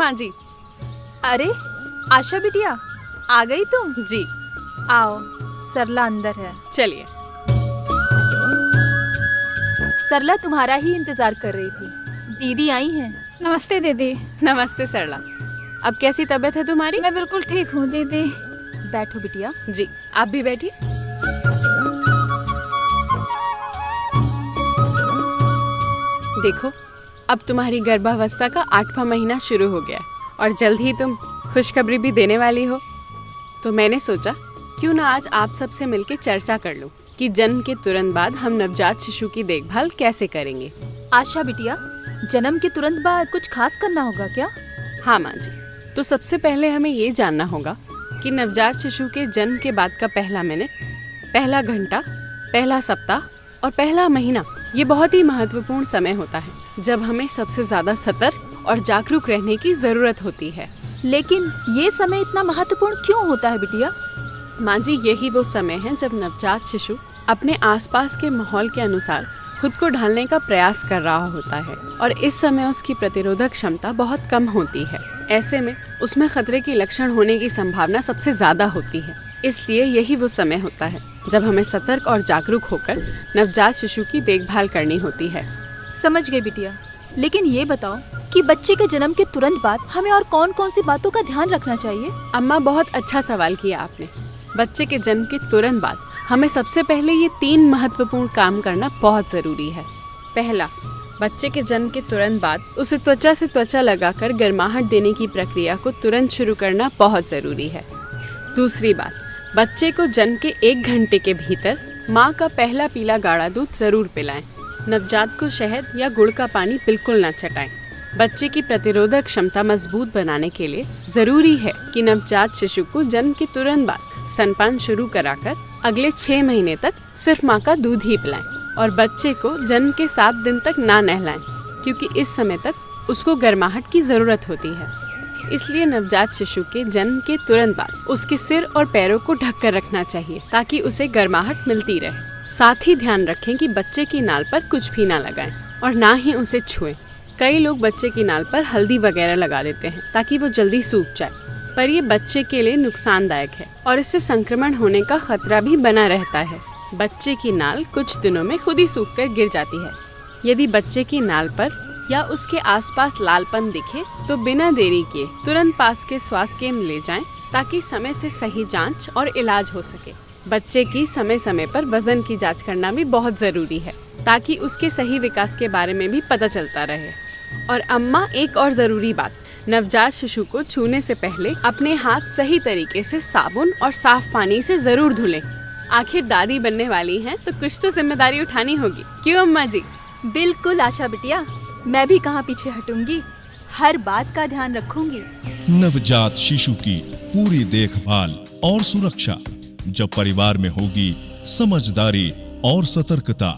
माँ जी। अरे आशा बिटिया, आ गई तुम? जी आओ, सरला अंदर है। चलिए। सरला तुम्हारा ही इंतजार कर रही थी। दीदी आई हैं। नमस्ते दीदी। नमस्ते सरला। अब कैसी तबीयत है तुम्हारी? मैं बिल्कुल ठीक हूँ दीदी। बैठो बिटिया। जी आप भी बैठिए। देखो, अब तुम्हारी गर्भावस्था का 8वां महीना शुरू हो गया और जल्द ही तुम खुशखबरी भी देने वाली हो। तो मैंने सोचा क्यों ना आज आप सबसे मिलकर चर्चा कर लूं कि जन्म के तुरंत बाद हम नवजात शिशु की देखभाल कैसे करेंगे। आशा बिटिया, जन्म के तुरंत बाद कुछ खास करना होगा क्या? हाँ माँ जी, तो सबसे पहले हमें ये जानना होगा कि नवजात शिशु के जन्म के बाद का पहला मिनट, पहला घंटा, पहला सप्ताह और पहला महीना, ये बहुत ही महत्वपूर्ण समय होता है जब हमें सबसे ज्यादा सतर्क और जागरूक रहने की जरूरत होती है। लेकिन ये समय इतना महत्वपूर्ण क्यों होता है बिटिया? माँ जी, यही वो समय है जब नवजात शिशु अपने आसपास के माहौल के अनुसार खुद को ढालने का प्रयास कर रहा होता है और इस समय उसकी प्रतिरोधक क्षमता बहुत कम होती है। ऐसे में उसमें खतरे की लक्षण होने की संभावना सबसे ज्यादा होती है। इसलिए यही वो समय होता है जब हमें सतर्क और जागरूक होकर नवजात शिशु की देखभाल करनी होती है। समझ गई बिटिया। लेकिन ये बताओ कि बच्चे के जन्म के तुरंत बाद हमें और कौन कौन सी बातों का ध्यान रखना चाहिए? अम्मा, बहुत अच्छा सवाल किया आपने। बच्चे के जन्म के तुरंत बाद हमें सबसे पहले ये 3 महत्वपूर्ण काम करना बहुत जरूरी है। पहला, बच्चे के जन्म के तुरंत बाद उसे त्वचा से त्वचा लगाकर गर्माहट देने की प्रक्रिया को तुरंत शुरू करना बहुत जरूरी है। दूसरी बात, बच्चे को जन्म के 1 घंटे के भीतर माँ का पहला पीला गाढ़ा दूध जरूर पिलाएं। नवजात को शहद या गुड़ का पानी बिल्कुल न चटाएं। बच्चे की प्रतिरोधक क्षमता मजबूत बनाने के लिए जरूरी है कि नवजात शिशु को जन्म के तुरंत बाद स्तनपान शुरू कराकर अगले 6 महीने तक सिर्फ माँ का दूध ही पिलाएं और बच्चे को जन्म के 7 दिन तक ना नहलाएं, क्योंकि इस समय तक उसको गर्माहट की जरूरत होती है। इसलिए नवजात शिशु के जन्म के तुरंत बाद उसके सिर और पैरों को ढककर रखना चाहिए ताकि उसे गर्माहट मिलती रहे। साथ ही ध्यान रखें कि बच्चे की नाल पर कुछ भी ना लगाएं और ना ही उसे छुएं। कई लोग बच्चे की नाल पर हल्दी वगैरह लगा देते हैं ताकि वो जल्दी सूख जाए, पर ये बच्चे के लिए नुकसानदायक है और इससे संक्रमण होने का खतरा भी बना रहता है। बच्चे की नाल कुछ दिनों में खुद ही सूखकर गिर जाती है। यदि बच्चे की नाल पर या उसके आसपास लालपन दिखे तो बिना देरी किए तुरंत पास के स्वास्थ्य केंद्र ले जाएं ताकि समय से सही जांच और इलाज हो सके। बच्चे की समय समय पर वजन की जांच करना भी बहुत जरूरी है ताकि उसके सही विकास के बारे में भी पता चलता रहे। और अम्मा, एक और जरूरी बात, नवजात शिशु को छूने से पहले अपने हाथ सही तरीके से साबुन और साफ पानी से जरूर धुलें। आखिर दादी बनने वाली हैं तो कुछ तो जिम्मेदारी उठानी होगी, क्यों अम्मा जी? बिल्कुल आशा बिटिया, मैं भी कहाँ पीछे हटूंगी, हर बात का ध्यान रखूंगी। नवजात शिशु की पूरी देखभाल और सुरक्षा जब परिवार में होगी समझदारी और सतर्कता।